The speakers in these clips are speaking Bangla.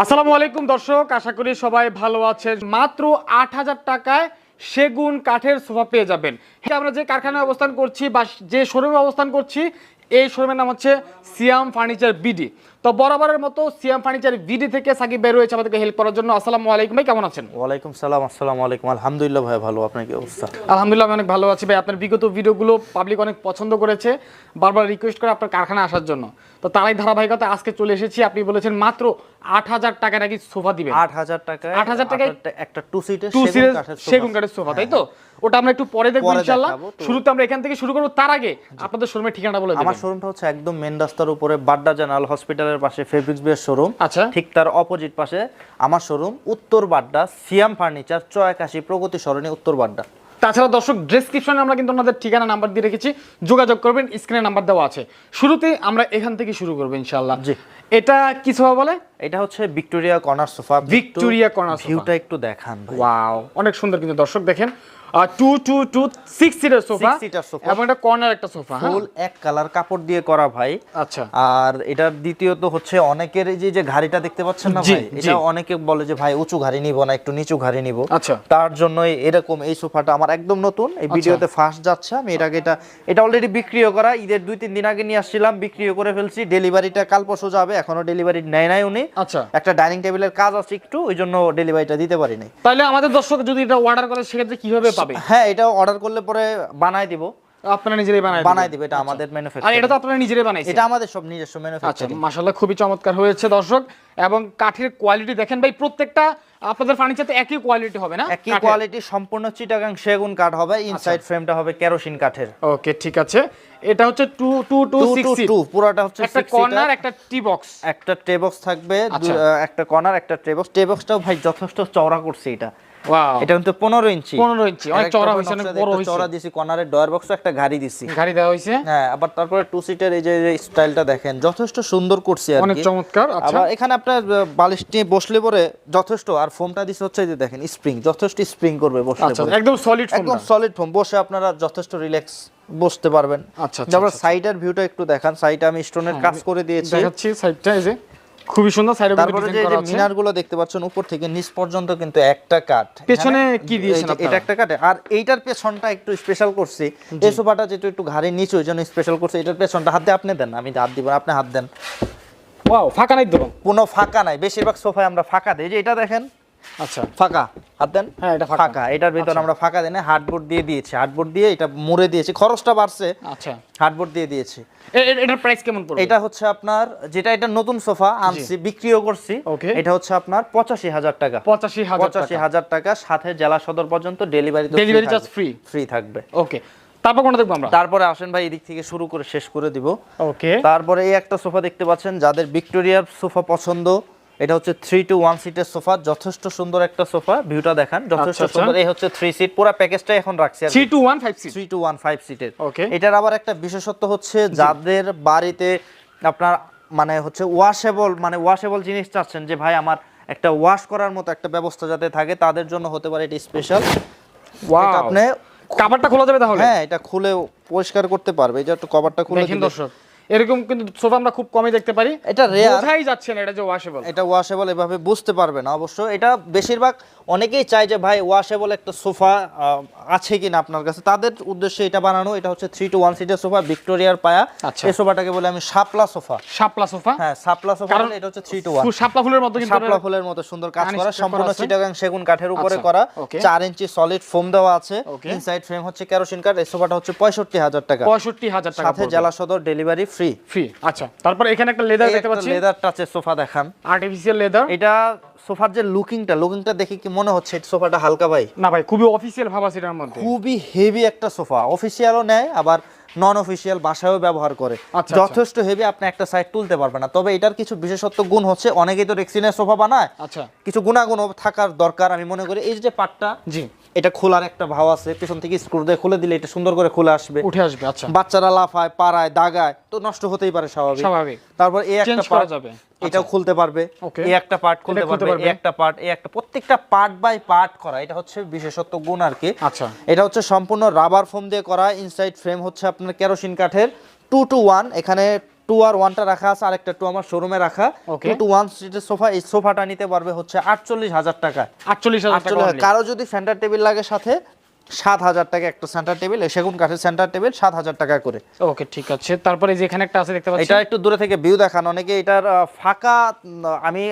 আসসালামু আলাইকুম দর্শক, আশা করি সবাই ভালো আছেন। মাত্র ৮,০০০ টাকায় সেগুন কাঠের সোফা পেয়ে যাবেন। আমরা যে কারখানায় অবস্থান করছি বা যে শোরুমে অবস্থান করছি, এই শোরুমের নাম হচ্ছে সিয়াম ফার্নিচার বিডি। তো বরাবরের মতো সিয়াম ফার্নিচার বিডি থেকে সাকিব বের হয়েছে আমাদেরকে হেল্প করার জন্য। আসসালামু আলাইকুম ভাই, কেমন আছেন? ওয়ালাইকুম সালাম। আসসালামু আলাইকুম। আলহামদুলিল্লাহ ভাই, ভালো। আপনার কি অবস্থা? আলহামদুলিল্লাহ, আমি অনেক ভালো আছি ভাই। আপনার বিগত ভিডিওগুলো পাবলিক অনেক পছন্দ করেছে, বারবার রিকোয়েস্ট করে আপনার কারখানায় আসার জন্য। তো তারাই ধারাবাহিকতা আজকে চলে এসেছি। আপনি বলেছেন মাত্র ৮,০০০ টাকা নাকি সোফা দিবেন। ৮,০০০ টাকায় ৮,০০০ টাকায় একটা টু সিটের সেগুন কাঠের সোফা, তাই তো? ওটা আমরা একটু পরে দেখবো ইনশাআল্লাহ। শুরুতে আমরা এখান থেকে শুরু করব, তার আগে আপনাদের শোরুমের ঠিকানাটা বলে দিবেন। আমার শোরুমটা হচ্ছে একদম মেন রাস্তার উপরে, বাড্ডা জেনারেল হসপিটালের পাশে ফেব্রিক্স বেস শোরুম। আচ্ছা, ঠিক তার অপোজিট পাশে আমার শোরুম, উত্তর বাড্ডা সিয়াম ফার্নিচার ৮৪ প্রগতি সরণি, উত্তর বাড্ডা। তাছাড়া দর্শক, ডেসক্রিপশনে আমরা কিন্তু আপনাদের ঠিকানা নাম্বার দিয়ে রেখেছি, যোগাযোগ করবেন, স্ক্রিনে নাম্বার দেওয়া আছে। শুরুতে আমরা এখান থেকে শুরু করব ইনশাআল্লাহ। জি। এটা কি সোফা বলে? এটা হচ্ছে Victoria corner sofa. Victoria corner sofa, ভিউটা একটু দেখান ভাই। ওয়াও, অনেক সুন্দর কিন্তু দর্শক দেখেন। 6 সিটের সোফা এবং এটা কর্নার একটা সোফা, ফুল এক কালার কাপড় দিয়ে করা ভাই। আচ্ছা। আর এটার দ্বিতীয়ত হচ্ছে অনেকের এই যে ঘাড়িটা দেখতে পাচ্ছেন না ভাই, এটা অনেকে বলে যে ভাই উঁচু ঘাড়ি নিব না, একটু নিচু ঘাড়ি নিব। আচ্ছা, তার জন্যই এরকম এই সোফাটা আমার একদম নতুন, এই ভিডিওতে ফার্স্ট যাচ্ছে। আমি এর আগে এটা অলরেডি বিক্রিও করা, ঈদের ২-৩ দিন আগে নিয়ে আসছিলাম, বিক্রিও করে ফেলছি। ডেলিভারিটা কাল পরশু যাবে, এখনো ডেলিভারি নেয় নাই উনি। আচ্ছা, একটা ডাইনিং টেবিলের কাজ আছে একটু, ওই জন্য ডেলিভারিটা দিতে পারি নাই। তাহলে আমাদের দর্শক যদি এটা অর্ডার করে সেক্ষেত্রে কিভাবে পাবে? হ্যাঁ, এটা অর্ডার করলে পরে বানাই দিব। আপনারা নিজেরাই বানাই দিবে, এটা আমাদের ম্যানুফ্যাকচার। আর এটা তো আপনারা নিজেরাই বানাইছেন? এটা আমাদের সব নিজস্ব আচ্ছা, ম্যানুফ্যাকচারিং। মাশাআল্লাহ, খুবই চমৎকার হয়েছে দর্শক। এবং কাঠের কোয়ালিটি দেখেন ভাই, প্রত্যেকটা আপনাদের ফার্নিচারে একই কোয়ালিটি হবে না? একই কোয়ালিটি, সম্পূর্ণ চিটাগাং সেগুন কাঠ হবে। ইনসাইড ফ্রেমটা হবে কেরোসিন কাঠের। ওকে, ঠিক আছে। এটা হচ্ছে 2 পুরোটা হচ্ছে একটা কর্নার, একটা টি বক্স, একটা ট্রে বক্স থাকবে, একটা কর্নার, একটা ট্রে বক্স। ট্রে বক্সটাও ভাই যথেষ্ট চওড়া করছে এটা। ওয়াও, এটা কিন্তু 15 ইঞ্চি। 15 ইঞ্চি, অনেক চওড়া হইছে, অনেক বড় হইছে। চওড়া দিছি, কর্নারের ডয়ার বক্সও একটা গাড়ি দিছি, গাড়ি দেওয়া হইছে। হ্যাঁ, আবার তারপরে টু সিটের এই যে স্টাইলটা দেখেন, যথেষ্ট সুন্দর করছে আর কি, অনেক চমৎকার। আচ্ছা, আবার এখানে আপনার বালিশ নিয়ে বসলে পরে যথেষ্ট, আর ফোমটা দিছে হচ্ছে যে দেখেন স্প্রিং, যথেষ্ট স্প্রিং করবে বসলে পরে। একদম সলিড ফোম, একদম সলিড ফোম, বসে আপনারা যথেষ্ট রিল্যাক্স বসতে পারবেন। আচ্ছা, তারপর সাইডের ভিউটা একটু দেখান। সাইডে আমি স্টোনের কাজ করে দিয়েছি, দেখাচ্ছি সাইডটা, এই যে খুবই সুন্দর সাইডে তারপরে যে মিনারগুলো দেখতে পাচ্ছেন উপর থেকে নিচ পর্যন্ত কিন্তু একটা কাঠ। পেছনে কি দিয়েছেন আপনারা? এটা একটা কাঠ, আর এইটার পেছনটা একটু স্পেশাল করছি। এই সোফাটা যেটা একটু ঘাড়ে নিচু, ওই জন্য স্পেশাল করছি। এটার পেছনটা হাত দিয়ে আপনি দেন, আমি হাত দিব, আপনি হাত দেন। ওয়াও, ফাঁকা নাই তো? কোনো ফাঁকা নাই, বেশিরভাগ সোফায় আমরা ফাঁকা দেই। যে এটা দেখেন, আচ্ছা, ফাঁকা, হাত দেন। হ্যাঁ, এটা ফাঁকা। এটার ভিতর আমরা ফাঁকা দেই না, হার্ডবোর্ড দিয়ে দিয়েছি। হার্ডবোর্ড দিয়ে এটা মুড়ে দিয়েছি, খরচটা বাড়ছে। আচ্ছা, হার্ডবোর্ড দিয়ে দিয়েছি। এটার প্রাইস কেমন পড়বে? এটা হচ্ছে আপনার, যেটা এটা নতুন সোফা আনছি, বিক্রিও করছি, এটা হচ্ছে আপনার ৮৫,০০০ টাকা। ৮৫,০০০ টাকা, সাথে জেলা সদর পর্যন্ত ডেলিভারি চার্জ ফ্রি থাকবে। ওকে, তারপর কোনটা দেখবো আমরা? তারপরে আসেন ভাই, এদিক থেকে শুরু করে শেষ করে দিব। ওকে, তারপরে এই একটা সোফা দেখতে পাচ্ছেন, যাদের ভিক্টোরিয়ার সোফা পছন্দ, এটা হচ্ছে 3 to 1 সিটের সোফা, যথেষ্ট সুন্দর একটা সোফা। ভিউটা দেখান, যথেষ্ট সুন্দর। এই হচ্ছে 3 সিট, পুরো প্যাকেজটাই এখন রাখছি। 3 to 1 5 সিট, 3 to 1 5 সিটের। ওকে, এটার আবার একটা বিশেষত্ব হচ্ছে, যাদের বাড়িতে আপনার মানে হচ্ছে ওয়াশেবল জিনিস চাচ্ছেন, যে ভাই আমার একটা ওয়াশ করার মতো একটা ব্যবস্থা যাতে থাকে, তাদের জন্য হতে পারে এটা স্পেশাল। ওয়াও, আপনি কভারটা খোলা যাবে তাহলে? হ্যাঁ, এটা খুলে পরিষ্কার করতে পারবে। এই যে একটু কভারটা খুলে দেখেন দর্শক, এরকম কিন্তু সোফা আমরা খুব কমই দেখতে পারি। এটা রেয়ার, বোঝাই যাচ্ছে না এটা যে ওয়াশেবল। এটা ওয়াশেবল এভাবে বুঝতে পারবে না অবশ্য। এটা বেশিরভাগ অনেকেই চায় যে ভাই ওয়াশেবল একটা সোফা আছে কিনা আপনার কাছে, তাদের উদ্দেশ্যে এটা বানানো। এটা হচ্ছে 3 to 1 সিটের সোফা, ভিক্টোরিয়ার পায়া। এই সোফাটাকে বলে আমি শাপলা সোফা। শাপলা সোফা, হ্যাঁ, শাপলা সোফা। এটা হচ্ছে 3 to 1, শাপলা ফুলের মতো, কিন্তু শাপলা ফুলের মতো সুন্দর কাজ করা, সম্পূর্ণ চিটাগাং সেগুন কাঠের উপরে করা, 4 ইঞ্চি সলিড ফোম দেওয়া আছে। ইনসাইড ফ্রেম হচ্ছে কেরোসিন কাঠ। এই সোফাটা হচ্ছে ৬৫,০০০ টাকা। ৬৫,০০০ টাকা, সাথে জেলা সদর ডেলিভারি ফ্রি। আচ্ছা, তারপর এখানে একটা লেদার দেখতে পাচ্ছি, লেদার টাচের সোফা দেখান, আর্টিফিশিয়াল লেদার। এটা সোফার যে লুকিংটা দেখে কি মনে হচ্ছে সোফাটা হালকা ভাই? না ভাই, খুবই অফিশিয়াল ভাব আছে এটার মধ্যে, খুবই হেভি একটা সোফা। অফিশিয়ালও নেয়, আবার নন অফিশিয়াল বাসায়ও ব্যবহার করে। যথেষ্ট হেভি, আপনি একটা সাইড তুলতে পারবেন না। তবে এটার কিছু বিশেষত্ব গুণ হচ্ছে, অনেকেই তো রেক্সিনের সোফা বানায়, আচ্ছা, কিছু গুণাগুণ থাকার দরকার। আমি মনে করি এই যে পার্টটা, জি, এটা খোলার একটা ভাব আছে, পেছন থেকে স্ক্রু দিয়ে খুলে দিলে এটা সুন্দর করে খুলে আসবে, উঠে আসবে। আচ্ছা, বাচ্চারা লাফায়, পাড়ায়, দাগায়, তো নষ্ট হতেই পারে, স্বাভাবিক। তারপর এই একটা পার্ট যাবে, এটাও খুলতে পারবে, এই একটা পার্ট খুলতে পারবে, এই একটা পার্ট, এই একটা, প্রত্যেকটা পার্ট বাই পার্ট করা। এটা হচ্ছে বিশেষত্ব গুণ আর কি। আচ্ছা, এটা হচ্ছে সম্পূর্ণ রাবার ফোম দিয়ে করা। ইনসাইড ফ্রেম হচ্ছে আপনার কেরোসিন কাঠের 2 to 1। এখানে 2R1টা রাখা আছে, আরেকটা 2 আমার শোরুমে রাখা। Okay. 2-to-1 সিটের সোফা, এই সোফাটা নিতে পারবে হচ্ছে 48,000 টাকা। 48,000 টাকা only। কারো যদি সেন্টার টেবিল লাগে সাথে 7,000 টাকা একটা সেন্টার টেবিল, সেগুন কাঠের সেন্টার টেবিল 7,000 টাকা করে। ওকে ঠিক আছে, তারপরে যে এখানে একটা আছে দেখতে পাচ্ছি, এটা একটু দূরে থেকে ভিউ দেখান, অনেকে এটার ফাঁকা আমি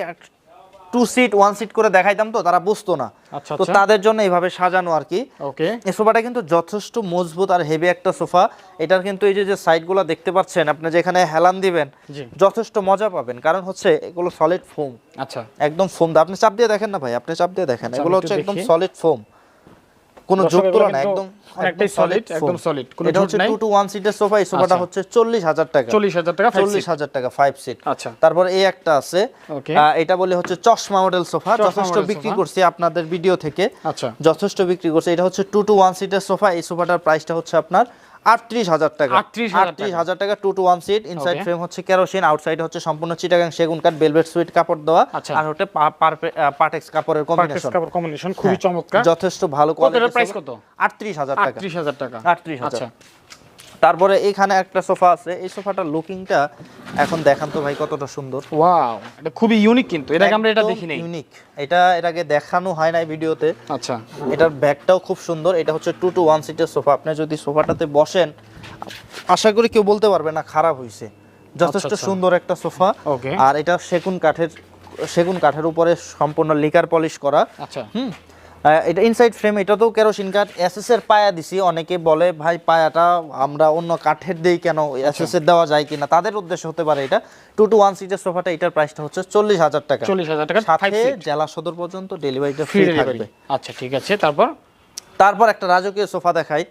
2 সিট 1 সিট করে দেখাইতাম তো তারা বুঝতো না, আচ্ছা তো আচ্ছা, তাদের জন্য এইভাবে সাজানো আর কি। ওকে এই সোফাটা কিন্তু যথেষ্ট মজবুত আর হেভি একটা সোফা। এটার কিন্তু এই যে সাইডগুলো দেখতে পাচ্ছেন, আপনি যেখানে হেলান দিবেন জি, যথেষ্ট মজা পাবেন, কারণ হচ্ছে এগুলো সলিড ফোম, আচ্ছা একদম ফোম। আপনি চাপ দিয়ে দেখেন না ভাই, আপনি চাপ দিয়ে দেখেন, আচ্ছা, এগুলো আমি হচ্ছে একটু একদম দেখি। সলিড ফোম, কোনো দর্শক, যোগ এগুলো তুলনা না, কিন্তু একদম অনেকটাই সলিড, একদম সলিড, কোনো এটা ঝুট হচ্ছে নাই। 2-to-1 সিটের সোফা। এই সোফাটা আচ্ছা। হচ্ছে 40,000 টাকা। 40,000 টাকা 5 সিট। 40,000 টাকা 5 সিট। আচ্ছা, তারপর এই একটা আছে, ওকে এটা বলে হচ্ছে চশমা মডেল সোফা, চশমা যথেষ্ট মডেল বিক্রি সোফা। করছি আপনাদের ভিডিও থেকে, আচ্ছা, যথেষ্ট বিক্রি করছে। এটা হচ্ছে 2-to-1 সিটের সোফা। এই সোফাটার প্রাইসটা হচ্ছে আপনার 38,000 টাকা। 38,000 টাকা 2-to-1 seat. Inside Okay. Frame হচ্ছে কেরোসিন, আউটসাইড হচ্ছে সম্পূর্ণ চিটাগাং সেগুন কাঠ ভেলভেট সুইট কাপড় দেওয়া, আচ্ছা। আর হচ্ছে পার্টেক্স কাপড়ের কম্বিনেশন, কম্বিনেশন খুবই চমৎকার। যথেষ্ট ভালো কত কোয়ালিটির। এটার প্রাইস কত? 38,000 টাকা। 38,000 টাকা। 38,000। আচ্ছা, তারপরে এখানে একটা সোফা আছে, এই সোফাটার লুকিংটা এখন দেখান তো ভাই কতটা সুন্দর। ওয়াও, এটা খুবই ইউনিক, কিন্তু এর আগে আমরা এটা দেখি নাই। ইউনিক, এটা এর আগে দেখানো হয় নাই ভিডিওতে। আচ্ছা, এটার ব্যাগটাও খুব সুন্দর। এটা হচ্ছে 2-to-1 সিটের সোফা। আপনি যদি সোফাটাতে বসেন আশা করি কেউ বলতে পারবে না খারাপ হয়েছে, যথেষ্ট আচ্ছা। সুন্দর একটা সোফা। ওকে, আর এটা সেগুন কাঠের উপরে সম্পূর্ণ লিকার পলিশ করা। আচ্ছা, এটা ইনসাইড ফ্রেম, এটাতেও কেরোসিন কাঠ, এসএস এর পায়া দিছি। অনেকে বলে ভাই পায়াটা আমরা অন্য কাঠের দেই কেন, এসএস এর দেওয়া যায় কিনা, তাদের উদ্দেশ্য হতে পারে এটা। 2-to-1 সিটের সোফাটা, এটার প্রাইসটা হচ্ছে 40,000 টাকা। 40,000 টাকা 5 সাথে সিট, জেলা সদর পর্যন্ত ডেলিভারিটা ফ্রি ফ্রি ডেলিভারি। থাকবে। আচ্ছা ঠিক আছে, তারপর একটা রাজকীয় সোফা দেখাই,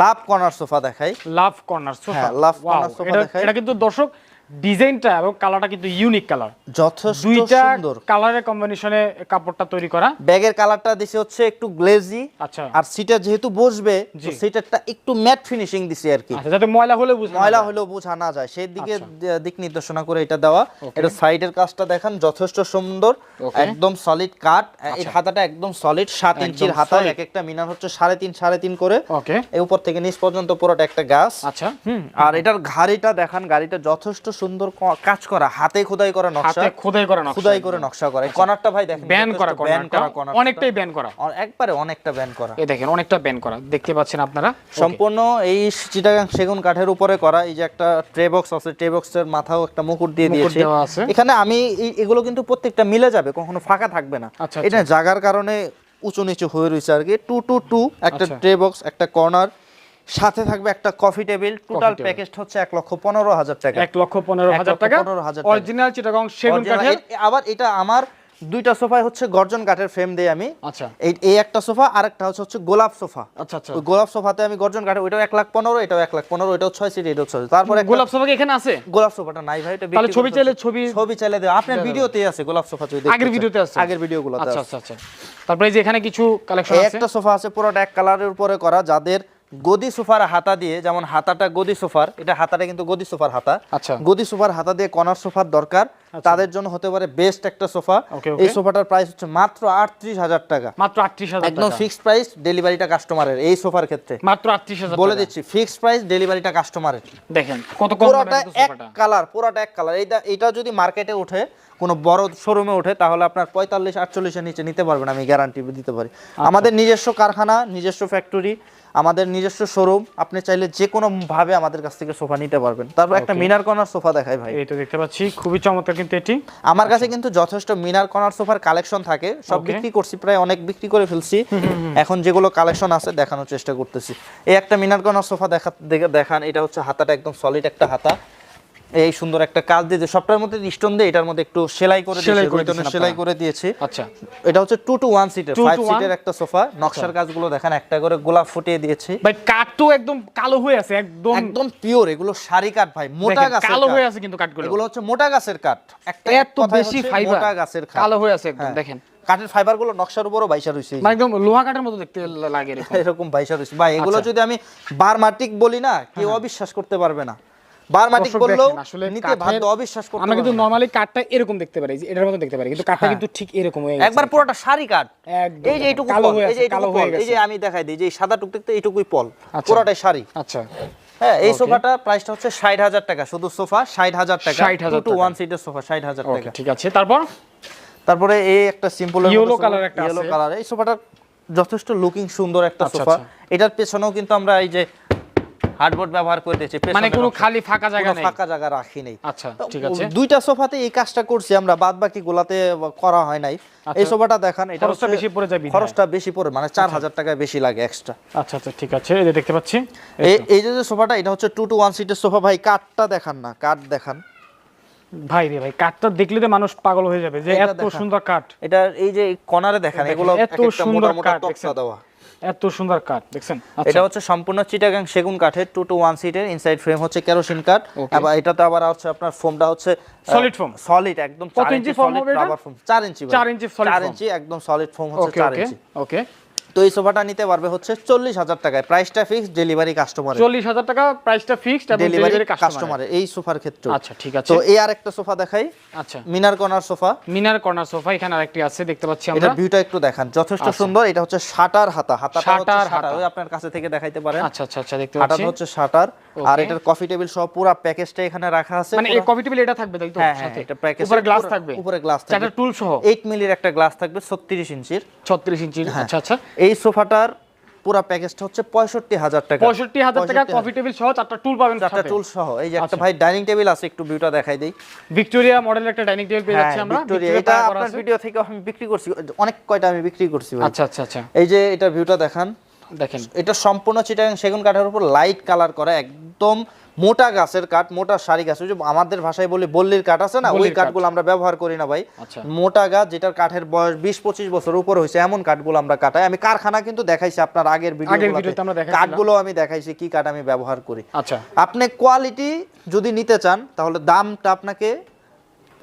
লাভ কর্নার সোফা দেখাই। লাভ কর্নার সোফা। হ্যাঁ, লাভ কর্নার সোফা দেখাই। এটা কিন্তু দর্শক ডিজাইনটা এবং কালারটা কিন্তু ইউনিক কালার, যথেষ্ট দুইটা সুন্দর। কালারের কম্বিনেশনে কাপড়টা তৈরি করা। ব্যাগের কালারটা দিছে হচ্ছে একটু গ্লেজি, আচ্ছা, আর সিটা যেহেতু বসবে জি। তো সিটারটা একটু ম্যাট ফিনিশিং দিছি আর কি, আচ্ছা, যাতে ময়লা হলে বুঝবে না ময়লা যায়। হলেও বোঝা না যায় সেই দিকে আচ্ছা। দিক নির্দেশনা করে এটা দেওয়া। Okay. এটা সাইডের কাজটা দেখেন যথেষ্ট সুন্দর, Okay. একদম সলিড কাট। এই আচ্ছা। হাতাটা একদম সলিড, 7 ইঞ্চির একদম হাতা, solid। এক একটা মিনার হচ্ছে 3.5 করে। ওকে, এই উপর থেকে নিচ পর্যন্ত পুরোটা একটা গাছ। আচ্ছা, আর এটার ঘাড়িটা দেখান, গাড়িটা যথেষ্ট সুন্দর কাজ করা, হাতে খোদাই করা নকশা, হাতে খোদাই করা নকশা, খোদাই করে নকশা করা। এই কর্নারটা ভাই দেখেন, ব্যান করা ব্যান করা কর্নারটা, অনেকটাই ব্যান করা, একবারে অনেকটা ব্যান করা। এই দেখেন অনেকটা ব্যান করা দেখতে পাচ্ছেন আপনারা। সম্পূর্ণ এই চিটাগাং সেগুন কাঠের উপরে করা। এই যে একটা ট্রে বক্স আছে, ট্রে বক্সের মাথাও একটা মুকুট দিয়ে মুকুট দিয়েছে। দেওয়া আছে। এখানে আমি এগুলো কিন্তু প্রত্যেকটা মিলে যাবে, কখনো ফাঁকা থাকবে না। আচ্ছা, এটা জায়গার কারণে উঁচু নিচু হয়ে রয়েছে আর কি। 2-to-2 একটা আচ্ছা। ট্রে বক্স, একটা কর্নার, সাথে থাকবে একটা coffee table. Total table. Package হচ্ছে 1,15,000 টাকা। 1,15,000 টাকা 1,15,000 টাকা। অরিজিনাল চিটাগং সেগুন Original, কাঠের। আবার এটা আমার দুইটা সোফায় হচ্ছে গর্জন কাঠের ফ্রেম দেই আমি। আচ্ছা, এই একটা সোফা, আর একটা হচ্ছে গোলাপ সোফা। আচ্ছা, আচ্ছা, ওই গোলাপ সোফাতে আমি গর্জন কাঠে, ওইটাও 1,15,000, এটাও 1,15,000, এটাও 6 সিট, এটাও 6 সিট। তারপরে গোলাপ সোফা কি এখানে আছে? গোলাপ সোফাটা নাই ভাই, এটা তাহলে বিক্রি ছবি করতে চাইলে হচ্ছে। ছবি চাইলে দেও, আপনার ভিডিওতেই আছে গোলাপ সোফা, যদি দেখতে আগের চান। ভিডিওতে আছে? আগের ভিডিওগুলোতে আচ্ছা, আছে। আচ্ছা, আচ্ছা। তারপরে এই যে এখানে কিছু কালেকশন এই আছে। একটা সোফা আছে পুরোটা এক কালারের উপরে করা, যাদের গদি সোফার হাতা দিয়ে, যেমন হাতাটা গদি সোফার, এটা হাতাটা কিন্তু গদি সোফার হাতা, আচ্ছা, গদি সোফার হাতা দিয়ে কর্নার সোফার দরকার, তাদের জন্য হতে পারে বেস্ট একটা সোফা। Okay, okay. এই সোফাটার প্রাইস হচ্ছে মাত্র 38,000 টাকা, মাত্র 38,000 একদম টাকা, ফিক্সড প্রাইস, ডেলিভারিটা কাস্টমারের। এই সোফার ক্ষেত্রে মাত্র 38,000 বলে টাকা। দিচ্ছি ফিক্সড প্রাইস, ডেলিভারিটা কাস্টমারের। দেখেন কত কম পুরোটা দামে এক কালার, পুরোটা এক কালার। এটা যদি মার্কেটে ওঠে, কোনো বড় শোরুমে ওঠে, তাহলে আপনার 45-48 এর নিচে নিতে পারবেন, আমি গ্যারান্টি দিতে পারি। আমাদের নিজস্ব কারখানা, নিজস্ব ফ্যাক্টরি, আমাদের নিজস্ব শোরুম, আপনি চাইলে যে কোনো ভাবে আমাদের কাছ থেকে সোফা নিতে পারবেন। তারপর একটা মিনার কর্নার সোফা দেখাই ভাই। এই তো দেখতে পাচ্ছি খুবই চমৎকার কিন্তু এটি। আমার কাছে কিন্তু যথেষ্ট মিনার কর্নার সোফার কালেকশন থাকে, সব Okay. বিক্রি করছি, প্রায় অনেক বিক্রি করে ফেলছি। এখন যেগুলো কালেকশন আছে দেখানোর চেষ্টা করতেছি। এই একটা মিনার কর্নার সোফা দেখান, এটা হচ্ছে হাতাটা একদম সলিড একটা হাতা, এই সুন্দর একটা কাজ দিয়ে, সবটার মধ্যে স্টোন দিয়ে, এটার মধ্যে একটু সেলাই করে দিয়েছি, সেলাই করে দিয়েছি। আচ্ছা, এটা হচ্ছে 2-to-1 সিটের, 5 2-to-1 সিটের একটা সোফা। নকশার কাজগুলো দেখেন, একটা করে গোলাপ ফুটিয়ে দিয়েছি। ভাই কাঠটো একদম কালো হয়ে আছে, একদম একদম পিওর, এগুলো সারি কাঠ ভাই, মোটা দেখেন, গাছের কালো কাঠ। হয়ে আছে কিন্তু কাঠগুলো, এগুলো হচ্ছে মোটা গাছের কাঠ, একটা এত কথায় বেশি হচ্ছে ফাইবার, মোটা গাছের কাঠ, কালো হয়ে আছে একদম। হ্যাঁ। দেখেন কাঠের ফাইবারগুলো নকশার উপরও বাইসা রইছে, মানে একদম লোহা কাঠের মতো দেখতে লাগে এরকম। এরকম বাইসা রইছে ভাই। এগুলো আচ্ছা। যদি আমি বারমাটিক বলি না, কেউ অবিশ্বাস করতে পারবে না। বারমাটিক দর্শক বললেও দেখেন, আসলে নিতে কাঠের- বাধ্য, অবিশ্বাস করতে আমরা কিন্তু পারবে না। নরমালি কাঠটা এরকম দেখতে পারি, যে এটার মতো দেখতে পারি, কিন্তু কাঠটা হ্যাঁ। কিন্তু ঠিক এরকম হয়ে গেছে। একবার পুরোটা সারি কাঠ, একদম এই যে এইটুকু কালো পল, হয়ে এই যে আছে, এইটুকু কালো পল, হয়ে এই যে গেছে। আমি দেখাই দিই, যে এই সাদা টুকটুকতে এইটুকুই পল, আচ্ছা। পুরোটাই সারি। আচ্ছা, হ্যাঁ এই সোফাটা প্রাইসটা হচ্ছে 60,000 টাকা, শুধু সোফা 60,000 টাকা, 60,000 টু ওয়ান সিটের সোফা 60,000 ওকে টাকা। ঠিক আছে, তারপরে এই একটা সিম্পল ইয়েলো কালার একটা ইয়েলো আছে। কালার, এই সোফাটা যথেষ্ট লুকিং সুন্দর একটা আচ্ছা, সোফা। আচ্ছা। এটার পেছনেও কিন্তু আমরা এই যে হার্ডবোর্ড ব্যবহার করে দিয়েছি, মানে কোনো খালি ফাঁকা জায়গা নেই, ফাঁকা জায়গা রাখি নেই। আচ্ছা ঠিক আছে। দুইটা সোফাতে এই কাজটা করছি আমরা, বাদ বাকি গুলাতে করা হয় নাই। এই সোফাটা দেখান, এটা খরচটা বেশি পড়ে যাবে, খরচটা বেশি পড়ে, মানে 4,000 টাকা বেশি লাগে এক্সট্রা। আচ্ছা আচ্ছা ঠিক আছে, এই যে দেখতে পাচ্ছি এই যে সোফাটা, এটা হচ্ছে 2 to 1 সিটের সোফা। ভাই কাঠটা দেখান না, কাঠ দেখান ভাই রে ভাই, কাঠটা দেখলে তো মানুষ পাগল হয়ে যাবে যে এটা এত দেখান। সুন্দর কাঠ। এটা এই যে কর্নারে দেখেন, এগুলো এত একটা সুন্দর মোটা মোটা কাঠ, তক্তা দেখছেন? দেওয়া। এত সুন্দর কাঠ দেখছেন। এটা হচ্ছে সম্পূর্ণ চিটাগাং সেগুন কাঠের 2 to 1 সিটের, ইনসাইড ফ্রেম হচ্ছে কেরোসিন কাঠ। আবার এটাতে আবার হচ্ছে আপনার ফোমটা হচ্ছে সলিড ফোম, সলিড একদম। কত ইঞ্চি ফোম হবে এটা? 4 ইঞ্চি, 4 ইঞ্চি সলিড 4 ফোম, ইঞ্চি একদম সলিড ফোম হচ্ছে 4 ইঞ্চি। ওকে। তো এই সোফাটা নিতে পারবে হচ্ছে 40,000 টাকায়, প্রাইসটা ফিক্সড, ডেলিভারি কাস্টমার। 40,000 টাকা প্রাইসটা ফিক্সড এবং ডেলিভারি কাস্টমার এই সোফার ক্ষেত্রে। আচ্ছা ঠিক আছে। তো এই আরেকটা সোফা দেখাই, আচ্ছা মিনার কর্নার সোফা। মিনার কর্নার সোফা, এখানে আরেকটি আছে দেখতে পাচ্ছি এটা আমরা। ভিউটা একটু দেখান, যথেষ্ট সুন্দর। এটা হচ্ছে শাটার হাতা, হাতাটা হচ্ছে শাটার শাটার, ওই আপনার কাছে থেকে দেখাইতে পারেন। আচ্ছা আচ্ছা আচ্ছা দেখতে হাতাটা পাচ্ছি। হচ্ছে শাটার, আর এটার কফি টেবিল সহ পুরো প্যাকেজটা এখানে রাখা আছে। মানে এই কফি টেবিল এটা থাকবে তাই তো? হ্যাঁ, সাথে এটা প্যাকেজ, উপরে গ্লাস থাকবে, উপরে গ্লাস থাকবে, চারটা টুল সহ 8 মিলির একটা গ্লাস থাকবে 36 ইঞ্চির। 36 ইঞ্চির। আচ্ছা আচ্ছা। এই সোফাটার পুরো প্যাকেজটা হচ্ছে 65,000 টাকা। 65,000 টাকা কফি টেবিল সহ চারটা টুল পাবেন চারটা সাথে। টুল সহ। এই যে একটা ভাই ডাইনিং টেবিল আছে, একটু ভিউটা দেখাই দেই। ভিক্টোরিয়া মডেলের একটা ডাইনিং টেবিল পেয়ে যাচ্ছি আমরা। ভিক্টোরিয়া, এটা আপনার ভিডিও থেকে আমি বিক্রি করছি, অনেক কয়টা আমি বিক্রি করছি ভাই। আচ্ছা আচ্ছা আচ্ছা এই যে এটা ভিউটা দেখান, দেখেন এটা সম্পূর্ণ চিটাগাং সেগুন কাঠের উপর লাইট কালার করা, একদম মোটা গাছের কাঠ, মোটা সারি গাছ। ওই যে আমাদের ভাষায় বলি বল্লির কাঠ আছে না, ওই কাঠগুলো আমরা ব্যবহার করি না ভাই। মোটা গাছ যেটার কাঠের বয়স 20-25 বছর উপর হয়েছে, এমন কাঠগুলো আমরা কাটাই। আমি কারখানা কিন্তু দেখাইছি আপনার আগের ভিডিওতে, কাঠগুলো আমি দেখাইছি কি কাঠ আমি ব্যবহার করি। আচ্ছা, আপনি কোয়ালিটি যদি নিতে চান তাহলে দামটা আপনাকে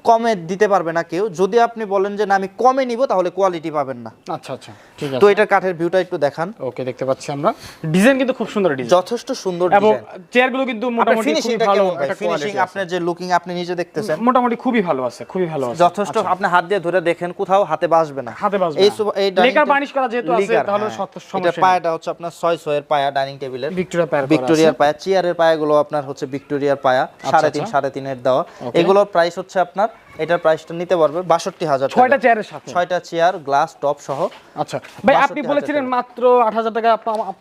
কমে দিতে পারবে না কেউ। যদি আপনি বলেন যে না আমি কমে নিব, তাহলে কোয়ালিটি পাবেন না। আচ্ছা আচ্ছা ঠিক আছে। তো এটা কাঠের ভিউটা একটু দেখান। ওকে দেখতে পাচ্ছি আমরা, ডিজাইন কিন্তু খুব সুন্দর ডিজাইন, যথেষ্ট সুন্দর এবং ডিজাইন। চেয়ারগুলো কিন্তু মোটামুটি খুবই ভালো একটা ফিনিশিং, আপনার যে লুকিং আপনি নিজে দেখতেছেন, মোটামুটি খুবই ভালো আছে, খুবই ভালো আছে। যথেষ্ট। আপনি হাত দিয়ে ধরে দেখেন, কোথাও হাতে বাসবে না, হাতে বাসবে এই না। এই লেকার বার্নিশ করা যেহেতু আছে তাহলে সমস্যা এটা পায়াটা হচ্ছে আপনার 6 এর পায়া ডাইনিং টেবিলের, ভিক্টোরিয়া পায়া, ভিক্টোরিয়ার পায়া। চেয়ারের পায়াগুলো আপনার হচ্ছে ভিক্টোরিয়ার পায়া, 3.5 এর দেওয়া। এগুলোর প্রাইস হচ্ছে আপনার, এটার প্রাইসটা নিতে পারবে 62,000 টাকা। 6টা চেয়ারের সাথে, 6টা চেয়ার গ্লাস টপ সহ। আচ্ছা ভাই, আপনি বলেছিলেন মাত্র 8,000 টাকা।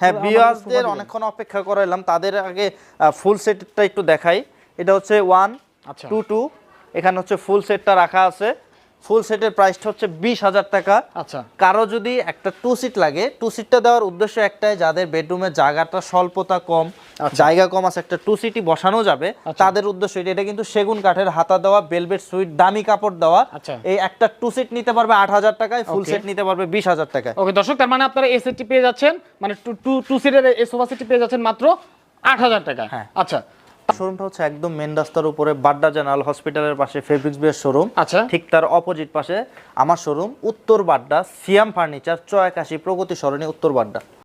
হ্যাঁ, ভিউয়ারদের অনেকক্ষণ অপেক্ষা করাইলাম, তাদের আগে ফুল সেটটা একটু দেখাই। এটা হচ্ছে 1 2 2, এখানে হচ্ছে ফুল সেটটা রাখা আছে। ফুল সেটের প্রাইসটা হচ্ছে 20,000 টাকা। আচ্ছা, কারো যদি একটা 2 সিট লাগে, 2 সিটটা দেওয়ার উদ্দেশ্য একটাই, যাদের বেডরুমের জায়গাটা স্বল্পতা কম, জায়গা কম আছে, একটা 2 সিটই বসানো যাবে, তাদের উদ্দেশ্য এটা। কিন্তু সেগুন কাঠের হাতা দেওয়া, ভেলভেট সুইট, দামি কাপড় দেওয়া। এই একটা 2 সিট নিতে পারবে 8,000 টাকায়, ফুল সেট নিতে পারবে 20,000 টাকায়। ওকে দর্শক, তার মানে আপনারা এই সেটটি পেয়ে যাচ্ছেন, মানে 2 সিটের এই সোফা সেটটি পেয়ে যাচ্ছেন মাত্র 8,000 টাকা। আচ্ছা, শোরুমটা হচ্ছে একদম মেন রাস্তার উপরে, বাড্ডা জেনারেল হসপিটালের পাশে ফেব্রিক্স বের শোরুম। আচ্ছা, ঠিক তার অপোজিট পাশে আমার শোরুম, উত্তর বাড্ডা সিয়াম ফার্নিচার, 84 প্রগতি সরণি, উত্তর বাড্ডা।